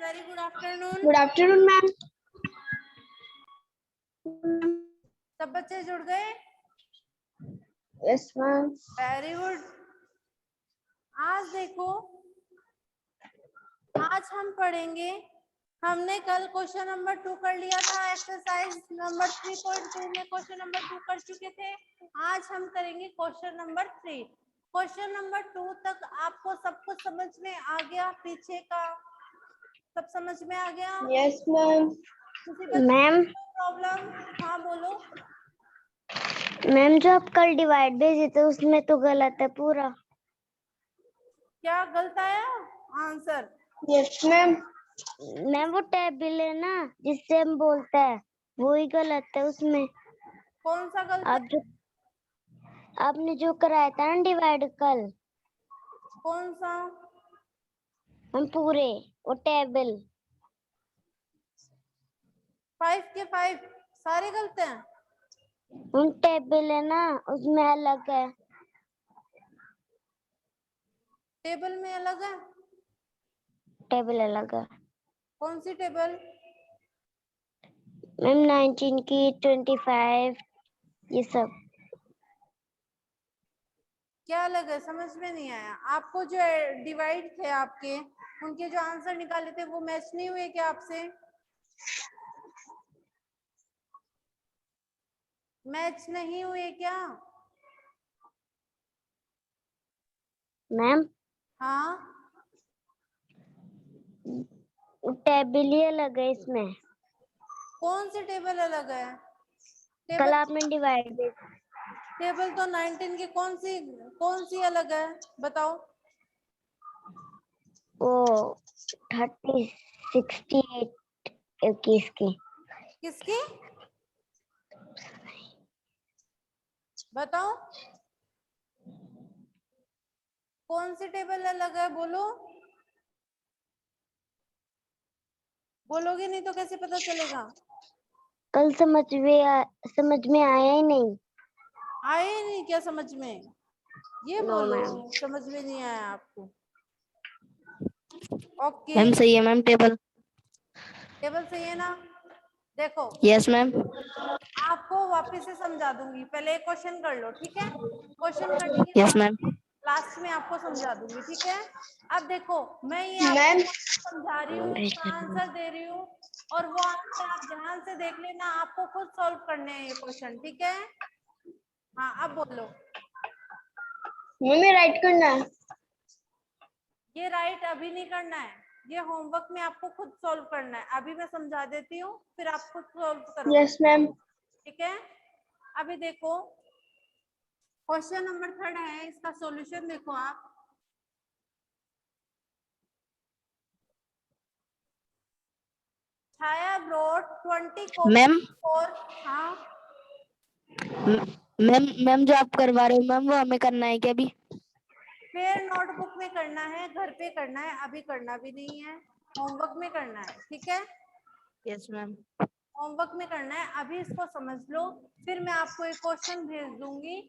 Very good afternoon. Good afternoon ma'am. सब बच्चे जुड़ गए? Yes ma'am. Very good. आज देखो, आज हम पढ़ेंगे, हमने कल क्वेश्चन नंबर 2 कर लिया था, एक्सरसाइज नंबर 3.2 में क्वेश्चन नंबर 2 कर चुके थे। आज हम करेंगे क्वेश्चन नंबर 3। क्वेश्चन नंबर 2 तक आपको सब कुछ समझ में आ गया? पीछे का सब समझ में आ गया? Yes ma'am. Ma'am problem? हाँ बोलो। मैम जो आप कल डिवाइड भेजे थे उसमें तो गलत है पूरा। क्या गलत आया आंसर? Yes ma'am. मैम वो टेबल है ना जिससे हम बोलते हैं वो ही गलत है उसमें। कौन सा गलत आप है? जो आपने जो कराया था ना डिवाइड कल, कौन सा? हम पूरे वो टेबल 5 के 5 सारे गलत हैं। उन टेबल है ना उसमें अलग है। टेबल में अलग है? टेबल अलग है कौन सी टेबल? मैम 19 की 25 ये सब। क्या अलग है? समझ में नहीं आया। आपको जो डिवाइड थे आपके, उनके जो आंसर निकाले थे वो मैच नहीं हुए क्या आपसे? मैच नहीं हुए क्या? मैम हाँ, टेबल ही अलग है इसमें। कौन सी टेबल अलग है? कल टेबल आपने डिवाइड भेजा। टेबल तो 19 की कौन सी अलग है बताओ? वो 30 68 21 की। किसकी बताओ? कौन सी टेबल अलग है? बोलो, बोलोगे नहीं तो कैसे पता चलेगा? कल समझ में आया ही नहीं। आए नहीं क्या समझ में? ये नो बोलो मैम। समझ में नहीं आया आपको। ओके, मैम सही है मैम टेबल। टेबल सही है ना? देखो, यस मैम। आपको वापस से समझा दूंगी, पहले एक क्वेश्चन कर लो, ठीक है? क्वेश्चन करने के यस बाद मैम। लास्ट में आपको समझा दूंगी, ठीक है? अब देखो, मैं ये मैम आपको समझा रही हूँ, इसका आंसर दे रही हूँ, और वो आंसर आप ध्यान से देख लेना, आपको खुद सॉल्व करने हैं ये क्वेश्चन, ठीक है? हाँ, अब बोलो। मम्मी राइट करना है। ये राइट अभी नहीं करना है, ये होमवर्क में आपको खुद सॉल्व करना है। अभी मैं समझा देती हूँ, फिर आप खुद सॉल्व करो, यस मैम। ठीक है? अभी देखो, क्वेश्चन नंबर 3 है, इसका सॉल्यूशन देखो आप। छाया ब्रॉट 20 मैम और हाँ, मैम जो आप करवा रहे हो मैम वो हमें करना है क्या अभी? फिर नोटबुक में करना है, घर पे करना है, अभी करना भी नहीं है, होमवर्क में करना है, ठीक है? Yes ma'am. होमवर्क में करना है, अभी इसको समझ लो, फिर मैं आपको एक क्वेश्चन भेज दूंगी,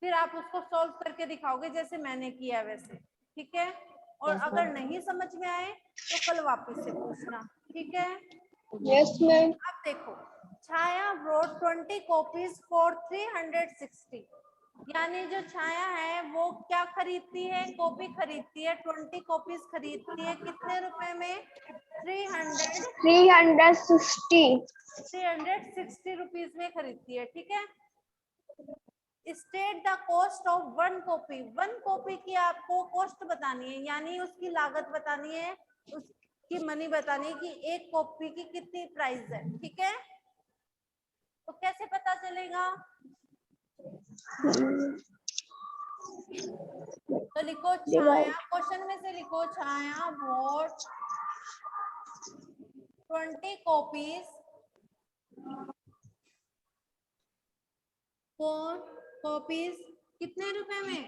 फिर आप उसको सॉल्व करके दिखाओगे जैसे मैंने किया वैसे, ठीक है? और यस अगर मैम। नहीं समझ में आए तो कल वापस से पूछना, ठीक है? Yes ma'am. अब देखो, छाया wrote 20 copies for 360, यानी जो छाया है वो क्या खरीदती है? कॉपी खरीदती है, 20 कॉपीज खरीदती है, कितने रुपए में? 360 रुपीज में खरीदती है, ठीक है? State the cost of one copy, one copy की आपको कॉस्ट बतानी है, यानी उसकी लागत बतानी है, उसकी मनी बतानी है कि एक कॉपी की कितनी प्राइस है, ठीक है? तो कैसे पता चलेगा? तो लिखो छाया, क्वेश्चन में से लिखो छाया bought 20 copies for copies कितने रुपए में?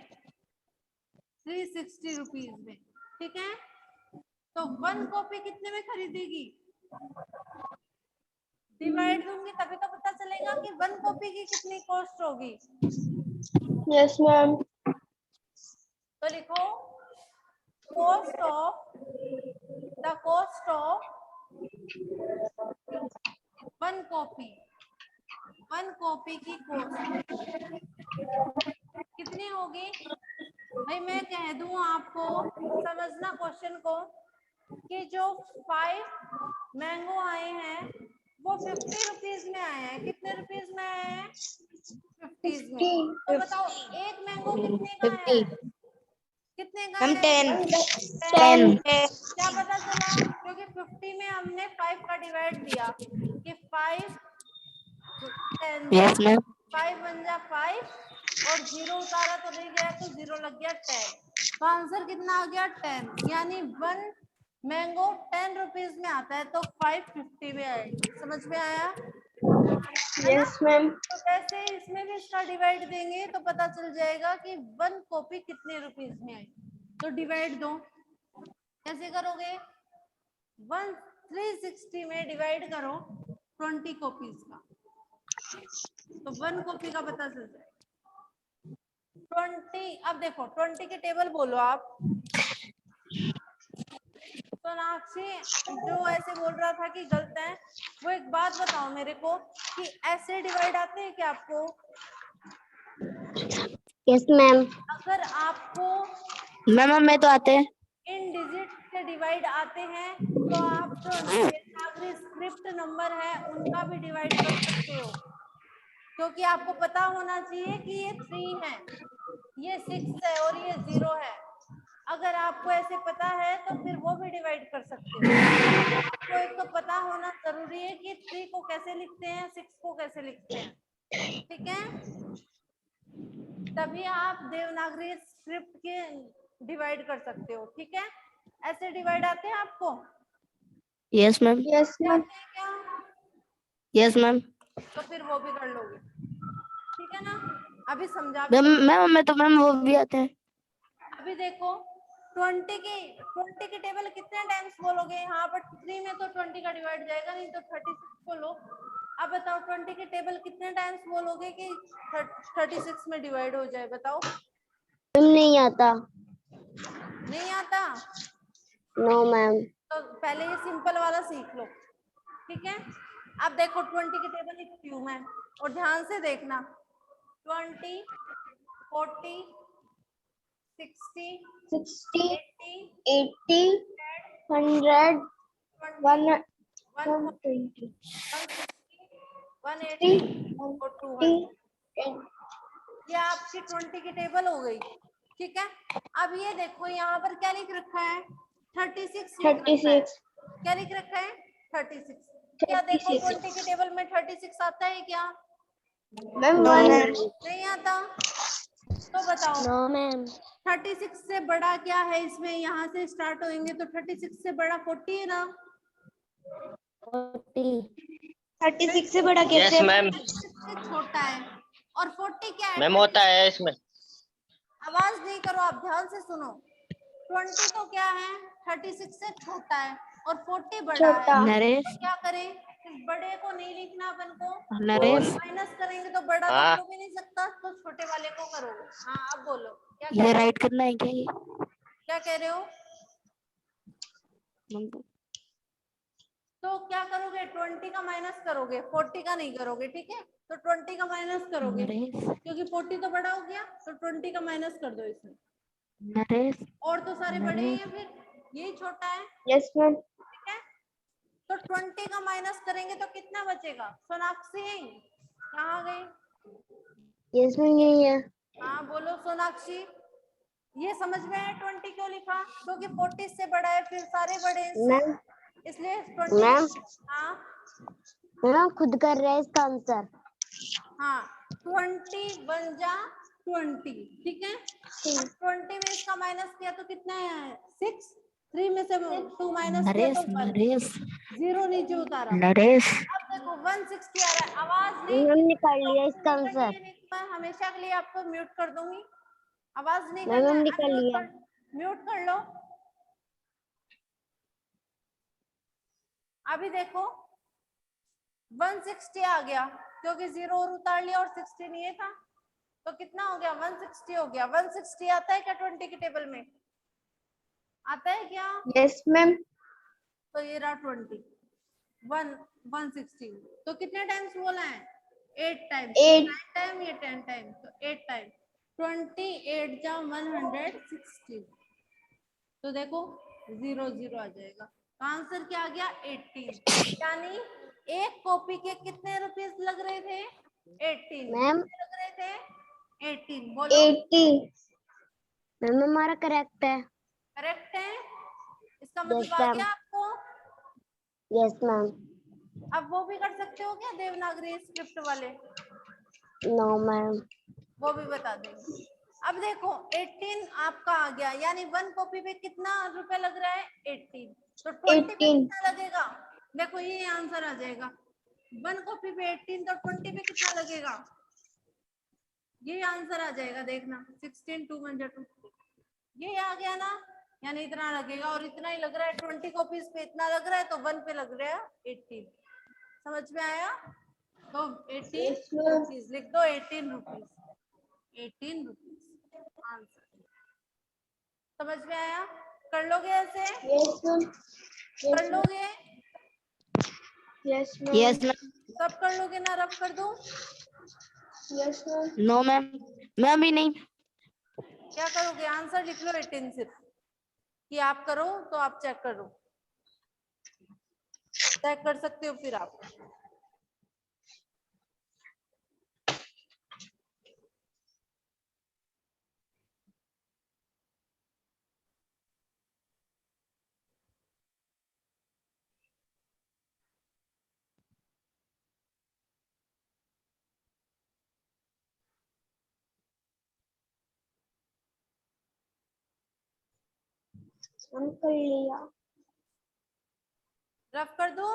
360 रुपीज में, ठीक है? तो वन कॉपी कितने में खरीदेगी? डिवाइड दूंगी तभी तो पता चलेगा कि वन कॉपी की कितनी कॉस्ट होगी। Yes ma'am. तो लिखो cost of the cost of one copy की कॉस्ट कितनी होगी? भाई मैं कह दूं आपको, समझना क्वेश्चन को, कि जो 5 मैंगो आए हैं वो 50 रुपीज में आए हैं। कितने रुपीज में आए हैं? 50 में। तो बताओ एक मैंगो कितने का है? 50 कितने का मैम है? 10 10 क्या पता चला? क्योंकि 50 में हमने 5 का डिवाइड दिया कि 5 10 यस मैम 5 बन जा 5 और 0 उतारा तो नहीं गया, तो 0 लग गया 10। तो आंसर कितना आ गया? 10। यानी 1 मैंगो 10 रुपीज में आता है, तो 550 में आएगी। समझ में आया? Yes ma'am. तो वैसे इसमें भी इसका डिवाइड देंगे तो पता चल जाएगा कि 1 कॉपी कितने रुपीज में आई। तो डिवाइड दो, कैसे करोगे? 360 में डिवाइड करो 20 कॉपीज का, तो 1 कॉपी का पता चल जाएगा। 20, अब देखो 20 की टेबल बोलो आप। सोनाक्षी जो ऐसे बोल रहा था कि गलत है, वो एक बात बताओ मेरे को कि ऐसे डिवाइड आते हैं क्या आपको? Yes ma'am. अगर आपको मैम हमें तो आते हैं। इन डिजिट से डिवाइड आते हैं तो आप जो देवनागरी स्क्रिप्ट नंबर है उनका भी डिवाइड कर सकते हो, क्योंकि आपको पता होना चाहिए कि ये 3 है, ये 6 है और ये 0 है। अगर आपको ऐसे पता है तो फिर वो भी डिवाइड कर सकते हो। आपको एक तो पता होना जरूरी है कि 3 को कैसे लिखते हैं, 6 को कैसे लिखते हैं, ठीक है? तभी आप देवनागरी स्क्रिप्ट के डिवाइड कर सकते हो, ठीक है? ऐसे डिवाइड आते हैं आपको? Yes ma'am yes ma'am. आते हैं क्या? यस मैम तो फिर वो भी कर लोगे, ठीक है ना? अभी समझा भी मैम दो। मैम हमें तो मैम वो भी आते हैं। अभी देखो 20 की टेबल कितने टाइम्स बोलोगे? यहाँ पर 3 में तो 20 का डिवाइड जाएगा नहीं, तो 36 बोलो। अब बताओ 20 की टेबल कितने टाइम्स बोलोगे कि 36 में डिवाइड हो जाए? बताओ। मैम नहीं आता। नहीं आता? No ma'am. तो पहले ये सिंपल वाला सीख लो, ठीक है? अब देखो 20 की टेबल लिखती हूँ मैं, और ध्यान से देखना। 20, 40, 60, 60, 80, 80, 100, 120, 120, 180 और 200। 10, ये आपकी 20 की टेबल हो गई, ठीक है? अब ये देखो यहाँ पर क्या लिख रखा है? 36 लिख रखा है। 36, क्या लिख रखा है? 36। क्या देखो 36। 20 की टेबल में 36 आता है क्या? Ma'am no 1 ma'am. नहीं आता। तो बताओ नो मैम। 36 से बड़ा क्या है इसमें? यहाँ से स्टार्ट होंगे तो 36 से बड़ा 40 है ना? 40। 36 से बड़ा कैसे? Yes ma'am. 36 से छोटा है। और 40 क्या है? मैम होता है इसमें। आवाज नहीं करो, आप ध्यान से सुनो। 20 तो क्या है? 36 से छोटा है और 40 बड़ा है। छोटा। नरेश तो क्या करें? इस बड़े को नहीं लिखना अपन को, नरेश माइनस करेंगे तो बड़ा तो हाँ हो भी नहीं सकता, तो छोटे वाले को करोगे। हाँ अब बोलो क्या कह ये रहे हो? राइट करना है क्या ये? क्या कह रहे हो? तो क्या करोगे? 20 का माइनस करोगे, 40 का नहीं करोगे, ठीक है? तो 20 का माइनस करोगे, नरेश क्योंकि 40 तो बड़ा हो गया, तो 20 का माइनस कर दो इसमें। नरेश और तो सारे बड़े ही हैं, फिर यही छोटा है, यस मैम। ठीक है? तो 20 का माइनस करेंगे तो कितना बचेगा? सोनाक्षी कहाँ गई? यस मैम यही है। हाँ बोलो सोनाक्षी। ये समझ में आया 20 क्यों लिखा? क्योंकि 40 से बड़ा है, फिर सारे बड़े हैं इससे, मैम इसलिए 20। मैम हाँ मैम खुद कर रहे हैं इसका आंसर। हाँ 20 बन जा 20, ठीक है? अब 20 में इसका माइनस किया तो कितना है? 6। 3 में से 2 माइनस किया नरेश तो 1। नरेश 0 नीचे उतारा। नरेश अब देखो 160 आ रहा है। आवाज नहीं, मैम निकाल लिया इसका नहीं करनी आंसर। है, नहीं तो मैं हमेशा के लिए आपको म्यूट कर दूंगी। आवाज नहीं मैम करना हम है, निकाल लिया। म्यूट कर लो। अभी देखो 160 आ गया, क्योंकि 0 और उतार लिया और 60 नहीं था, तो कितना हो गया? 160 हो गया। 160 आता है क्या 20 की टेबल में? आता है क्या? Yes ma'am. तो ये रहा 20, 116। तो कितने टाइम्स बोला है? 8 टाइम्स। 8 9 टाइम ये 10 टाइम, तो 8 टाइम 28 जा 116। तो देखो 0 0 आ जाएगा। तो आंसर क्या आ गया? 18। यानी एक कॉपी के कितने रुपीस लग रहे थे? 18। मैम कितने लग रहे थे? 18। बोलो 80 मैम हमारा करेक्ट है। करेक्ट है? इसका यस मतलब आ मैम। गया आपको? Yes ma'am. अब वो भी कर सकते हो क्या देवनागरी स्क्रिप्ट वाले? No ma'am. वो भी बता देंगे। अब देखो 18 आपका आ गया, यानी 1 कॉपी पे कितना रुपए लग रहा है? 18। तो 20 पे 18 कितना लगेगा? देखो ये आंसर आ जाएगा। 1 कॉपी पे 18 तो 20 पे कितना लगेगा? ये आंसर आ जाएगा, देखना 16 2 1 2। ये आ गया ना, यानी इतना लगेगा। और इतना ही लग रहा है 20 कॉपीज पे इतना लग रहा है, तो 1 पे लग रहा है 18। समझ में आया? तो 18 Yes, ma'am. रुपीज लिख दो। 18 रुपीज, 18 रुपीज आंसर। समझ में आया? कर लोगे ऐसे? Yes, ma'am. कर Yes, ma'am. लोगे? Yes, ma'am. Yes, ma'am. सब कर लोगे ना? रब कर दूं? Yes, ma'am. No, ma'am. मैं भी नहीं। क्या करोगे? आंसर लिख लो 18 सिर्फ, कि आप करो तो आप चेक करो। चेक कर सकते हो फिर आप। हम कर लिया। रफ कर दूं?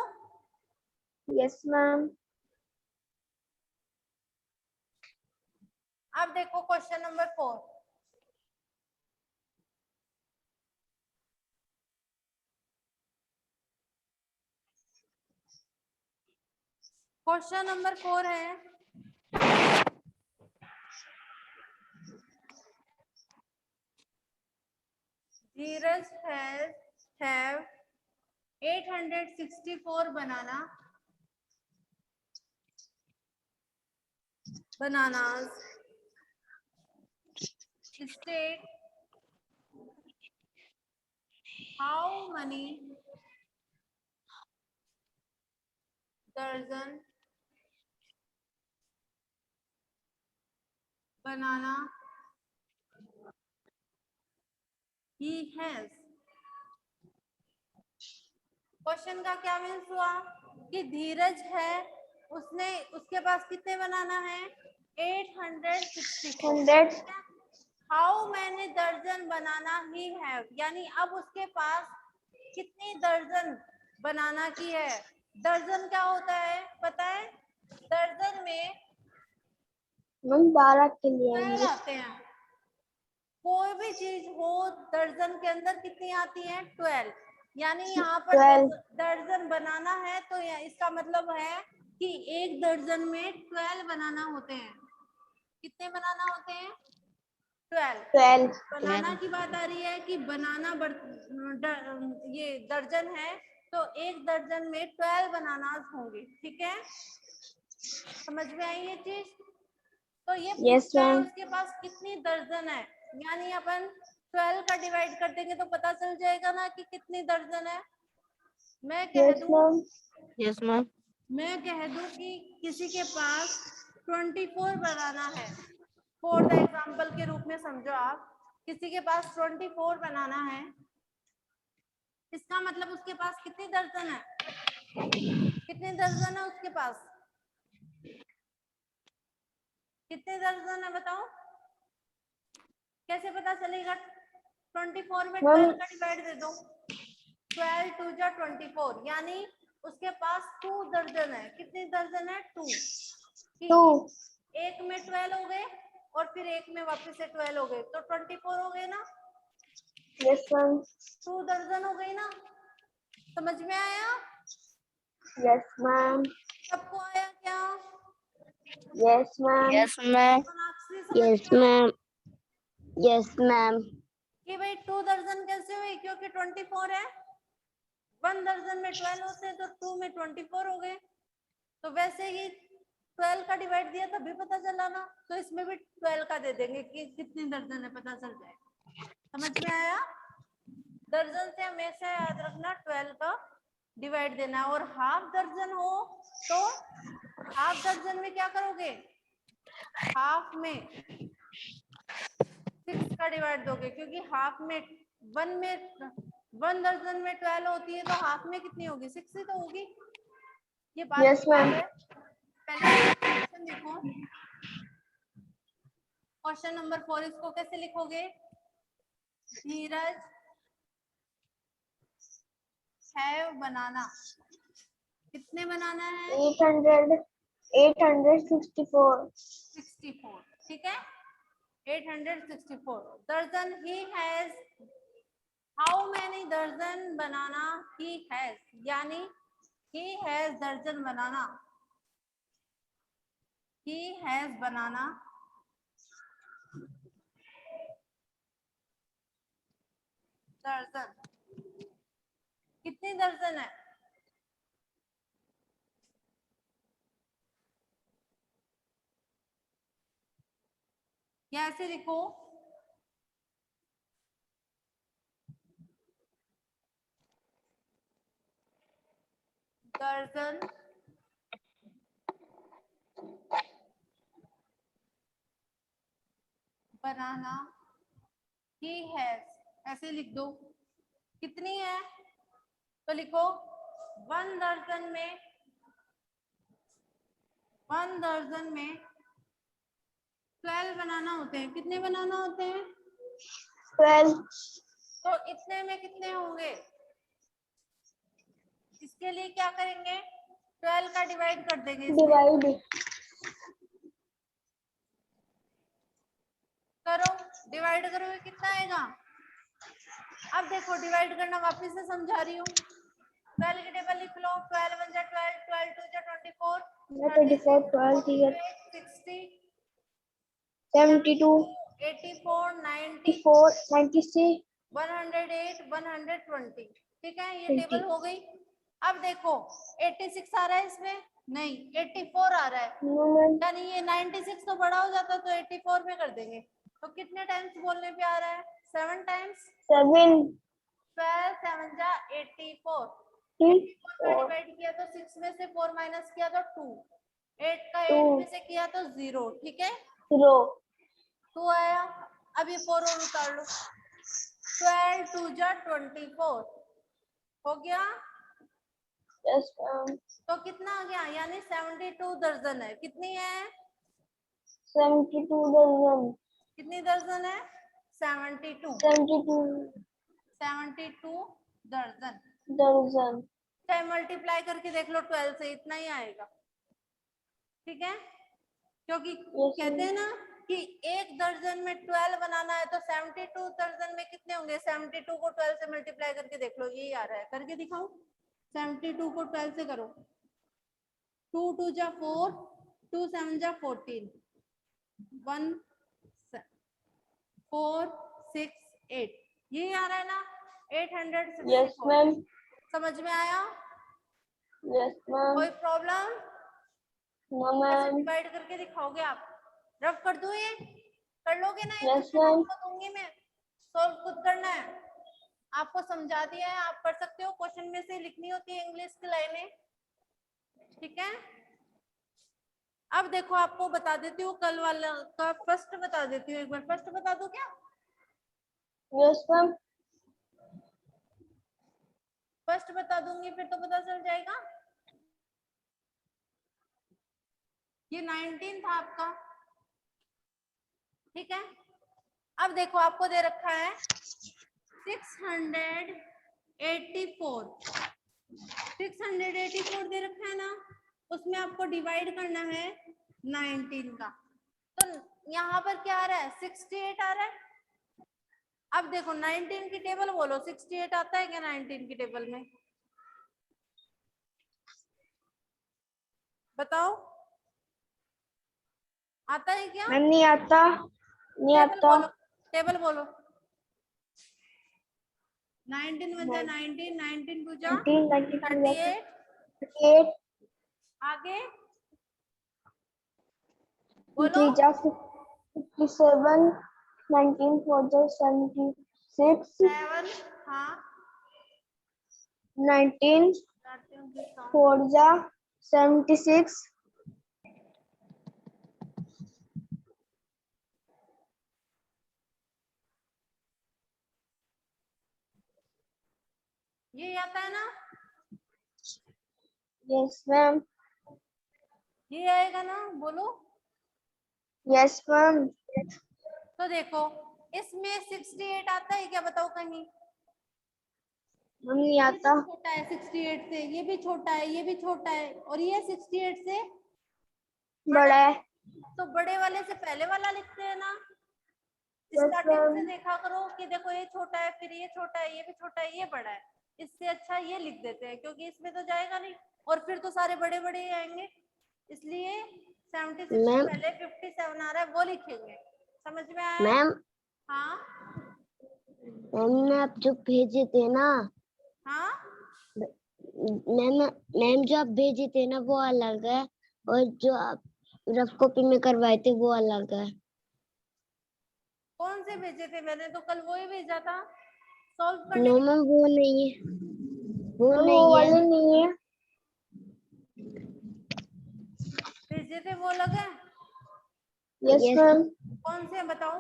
Yes, ma'am. अब देखो क्वेश्चन नंबर 4। क्वेश्चन नंबर 4 है, Dheeraj have 864 bananas. State how many dozen banana he has. Question का क्या मीन्स हुआ कि धीरज है, उसके पास कितने बनाना है? 864। 100. हाउ मैनी दर्जन बनाना ही हैव, यानी अब उसके पास कितनी दर्जन बनाना की है। दर्जन क्या होता है पता है? दर्जन में हम 12 के लिए 12 आएंगे। आते हैं। कोई भी चीज हो दर्जन के अंदर कितनी आती है? 12। यानी यहाँ पर 12. दर्जन बनाना है, तो इसका मतलब है कि एक दर्जन में 12 बनाना होते हैं। कितने बनाना होते हैं? 12। 12. बनाना की बात आ रही है कि बनाना ये दर्जन है, तो एक दर्जन में 12 बनानास होंगे। ठीक है, समझ में आई ये चीज? तो ये Yes, पूछता है ma'am. उसके पास कितनी दर्जन है, यानी अपन 12 का डिवाइड कर देंगे तो पता चल जाएगा ना कि कितनी दर्जन है। मैं कह Yes, दूं ma'am. Yes, ma'am. मैं कह दूं कि किसी के पास 24 बनाना है, फॉर द एग्जाम्पल के रूप में समझो आप। किसी के पास 24 बनाना है, इसका मतलब उसके पास कितनी दर्जन है? कितने दर्जन है उसके पास? कितने दर्जन है बताओ? कैसे पता चलेगा? 24 में 12 का डिवाइड दे दो। 12 2 जा 24, यानी उसके पास 2 दर्जन है। कितनी दर्जन है? 2। 2. एक में 12 हो गए और फिर एक में वापस से 12 हो गए, तो 24 हो गए ना। Yes, ma'am. 2 दर्जन हो गई ना। समझ में आया? Yes, ma'am. सबको आया क्या? Yes, ma'am. Yes, ma'am. Sonakshi समझ यस में आया? मैम। Yes ma'am. कि भाई 2 दर्जन कैसे हुई? क्योंकि 24 है। 1 दर्जन में 12 होते हैं तो 2 में 24 हो गए। तो वैसे ही 12 का डिवाइड दिया तभी पता चला ना, तो इसमें भी 12 का दे देंगे कि कितनी दर्जन है, पता चल जाएगा। समझ में आया? दर्जन से हमेशा याद रखना 12 का डिवाइड देना है। और हाफ दर्जन हो तो हाफ दर्जन में क्या करोगे, हाफ में 6 का डिवाइड दोगे, क्योंकि हाफ में 1 दर्जन में 12 होती है तो हाफ में कितनी होगी, 6 ही तो होगी। ये बात Yes, ma'am. है। पहले क्वेश्चन देखो, क्वेश्चन नंबर 4, इसको कैसे लिखोगे? धीरज हैव बनाना, कितने बनाना है? 864. 64, ठीक है, 864 दर्जन। ही हैज, हाउ मैनी दर्जन बनाना ही हैज, यानी ही हैज दर्जन बनाना, ही हैज बनाना दर्जन, कितनी दर्जन है? या ऐसे लिखो, दर्जन बनाना ही हैज, ऐसे लिख दो। कितनी है तो लिखो 1 दर्जन में, 1 दर्जन में 12 बनाना होते हैं। कितने बनाना होते हैं? 12. तो इतने में कितने होंगे? इसके लिए क्या करेंगे, 12 का डिवाइड कर देंगे इसमें। Divide. करो, डिवाइड करोगे कितना आएगा? अब देखो डिवाइड करना वापस से समझा रही हूँ। 12 की टेबल लिख लो, 12 1 जा 12, 12 2 जा 24, 24, 12 here. 60, 72, 84, 90, 84, 96, 108, 120, ठीक है, ये 20. टेबल हो गई। अब देखो 86 आ रहा है इसमें, नहीं 84 आ रहा है, No, ma'am. यानी ये 96 तो बड़ा हो जाता तो 84 में कर देंगे। तो कितने टाइम्स बोलने पे आ रहा है? 7 टाइम्स। 7, 12 7 जा 84, 2, 84 का डिवाइड किया तो 6 में से 4 माइनस किया तो 2, 8 का 8 2. में से किया तो 0, ठीक है, 0. 2 आया। अब ये 4 और उतार लो, 12 2 जा 24 हो गया। Yes, ma'am. तो कितना आ गया, यानी 72 दर्जन है। कितनी है? 72 dozen. कितनी दर्जन है? 72, 72 दर्जन। dozen. चाहे मल्टीप्लाई करके देख लो 12 से, इतना ही आएगा, ठीक है, क्योंकि कहते हैं ना कि 1 दर्जन में 12 बनाना है तो 72 दर्जन में कितने होंगे? 72 को 12 से मल्टीप्लाई करके देख लो, यही आ रहा है। करके दिखाऊं? 72 को 12 से करो, 2 2 जा 4, 2 7 जा 14, 1 4 6 8, यही आ रहा है ना, 864। Yes, ma'am. समझ में आया? Yes, ma'am. कोई प्रॉब्लम? No, कैसे ma'am. डिवाइड करके दिखाओगे आप? रफ कर दूं ये? कर लोगे ना? ये Yes, क्वेश्चन ma'am. आपको दूंगी मैं, सॉल्व खुद करना है। आपको समझा दिया है, आप कर सकते हो। क्वेश्चन में से लिखनी होती है इंग्लिश की लाइनें, ठीक है। अब देखो आपको बता देती हूँ, कल वाला का फर्स्ट बता देती हूँ, एक बार फर्स्ट बता दूं क्या? Yes, ma'am. फर्स्ट बता दूंगी फिर तो पता चल जाएगा। ये 19 था आपका, ठीक है। अब देखो आपको दे रखा है 684, 684 दे रखा है ना, उसमें आपको डिवाइड करना है 19 का। तो यहाँ पर क्या आ रहा है? 68 आ रहा है। अब देखो 19 की टेबल बोलो, 68 आता है क्या 19 की टेबल में? बताओ, आता है क्या? मैम नहीं आता, नहीं टेबल आता. बोलो, टेबल बोलो, 19 1 जा 19, 19 2 जा 19, 38, 38, आगे 3 बोलो। जा 57, 19 4 जा 76, 7, हाँ 19 करती हूँ फिर count। 4 जा 76, ये आता है ना, yes ma'am, ये आएगा ना, बोलो। yes ma'am, तो देखो इसमें 68 आता है क्या, बताओ कहीं। हम नहीं ये आता, भी छोटा है 68 से, ये भी छोटा है, ये भी छोटा है, और ये 68 से बड़ा है, तो बड़े वाले से पहले वाला लिखते हैं ना। yes स्टार्टिंग से ma'am, देखा करो कि देखो ये छोटा है, फिर ये छोटा है, ये भी छोटा है, ये बड़ा है। इससे अच्छा ये लिख देते हैं, क्योंकि इसमें तो जाएगा नहीं, और फिर तो सारे बड़े बड़े ही आएंगे। इसलिए 76 से मैम पहले 57 आ रहा है, वो लिखेंगे। समझ में आया? मैम हाँ मैम आप जो भेजे थे ना, हाँ मैम मैम जो आप भेजे थे ना वो अलग है, और जो आप रफ कॉपी में करवाए थे वो अलग है। कौन से भेजे थे? मैंने तो कल वो ही भेजा था सॉल्व करने नो के मैम वो नहीं है, वो वो नहीं है। वाले नहीं है, भेजे थे, वो अलग है। yes यस ma'am, कौन से हैं बताओ।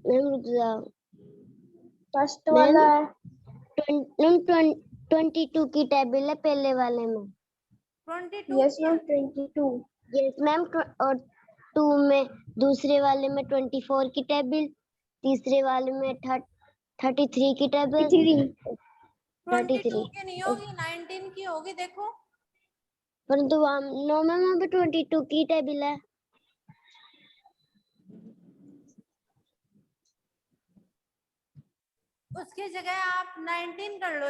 मैम रुक जाओ फर्स्ट मैम। वाला है, मैम 22 की टेबल है पहले वाले में। 22 yes की है। ma'am, 22, यस मैम, और 2 में दूसरे वाले में 24 की टेबल, तीसरे वाले में 33 की टेबल, 23, 22 33। की नहीं होगी, 19 की होगी, देखो। परंतु वहाँ नो मैम वहाँ पे 22 की टेबल है। उसकी जगह आप 19 कर लो।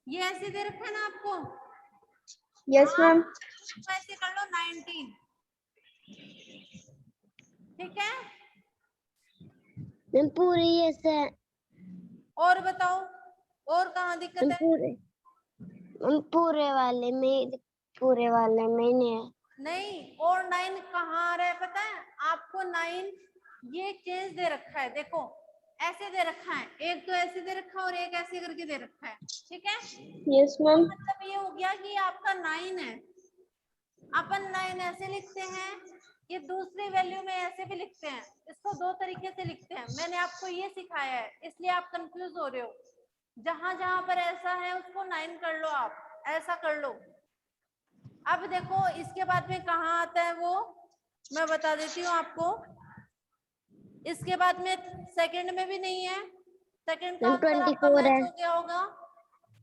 ये ऐसे दे रखा है ना आपको, yes ma'am, आप ऐसे कर लो 19। ठीक है, मैम पूरी ऐसे है। और बताओ, और कहाँ दिक्कत है? मैम पूरे वाले में नहीं है। नहीं, और 9 कहाँ आ रहा है पता है आपको? 9 ये चेंज दे रखा है, देखो ऐसे दे रखा है, एक तो ऐसे दे रखा है और एक ऐसे करके दे रखा है। ठीक है, yes ma'am, मतलब ये हो गया कि आपका 9 है, अपन 9 ऐसे लिखते हैं, ये दूसरी वैल्यू में ऐसे भी लिखते हैं, इसको दो तरीके से लिखते हैं। मैंने आपको ये सिखाया है, इसलिए आप कंफ्यूज हो रहे हो। जहां जहां पर ऐसा है उसको 9 कर लो, आप ऐसा कर लो। अब देखो इसके बाद में कहाँ आता है वो, मैं बता देती हूँ आपको। इसके बाद में सेकंड में भी नहीं है, सेकंड का मैम आंसर आपका 24 मैच है। हो गया होगा।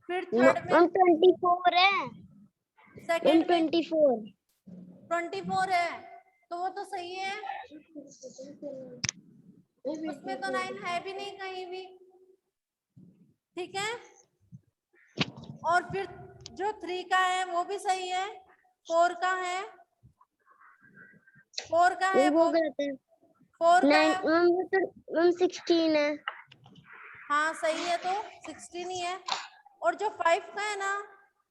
फिर थर्ड में, मैम 24 है। मैम सेकंड में 24। 24 है, तो वो तो सही है, उसमें तो 9 है भी नहीं कहीं भी। ठीक है, और फिर जो 3 का है वो भी सही है, 4 का है, 4 का है, वो वो गलत है। 4 का 9 है, मैम वो तो मैम 16 है। हाँ सही है, तो 16 ही है। और जो 5 का है ना,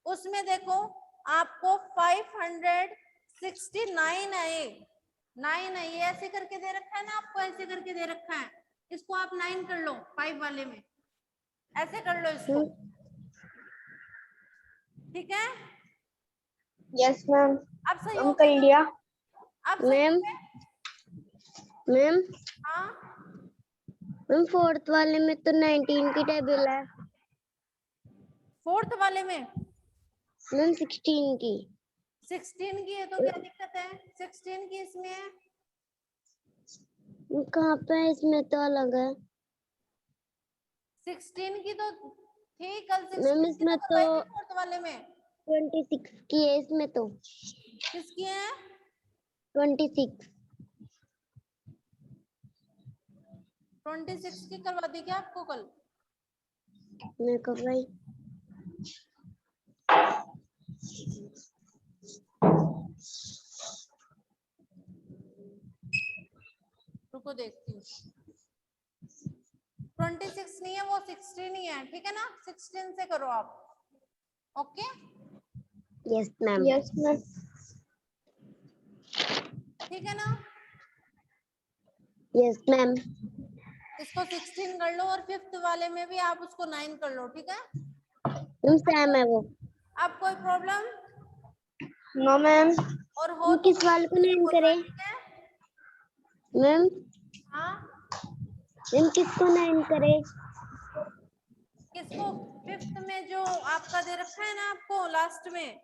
उसमें देखो आपको 569 है, 9 है, ये ऐसे करके दे रखा है ना आपको, ऐसे करके दे रखा है, इसको आप 9 कर लो 5 वाले में, ऐसे कर लो इसको। ठीक है, yes ma'am, अब सही हम हो कर गया ना? लिया, अब सही हो मैम गया? मैम हाँ, मैम 4th वाले में तो 19 की टेबल है। 4th वाले में मैम 16 की। 16 की है, तो क्या दिक्कत है? 16 की इसमें है, कहाँ पे है? इसमें तो अलग है। 16 की तो थी कल, मैम 16 की तो इसमें तो करवाई थी 4th वाले में। 26 की है इसमें तो। किसकी है? 26। 26 की करवा दी क्या आपको कल? मैं कब भाई रुको देखती हूँ। 26 नहीं है, वो 16 ही है, ठीक है ना? 16 से करो आप। Okay yes ma'am. Yes, ma'am. ठीक है ना? Yes ma'am. इसको 16 कर लो और फिफ्थ वाले में भी आप उसको 9 कर लो, ठीक है? मैम सेम है वो। अब कोई प्रॉब्लम No, ma'am. और हो मैम तो किस वाले को 9 बोलना, करे? ठीक है? मैम हाँ मैम किसको 9 करे? किसको? फिफ्थ में जो आपका दे रखा है ना, आपको लास्ट में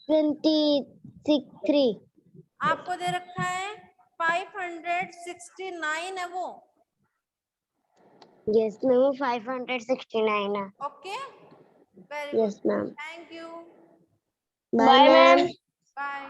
23 आपको दे रखा है 569 है वो। यस मैम वो 569 है। Okay very good, yes ma'am. Thank you, bye Bye, ma'am. ma'am. Bye.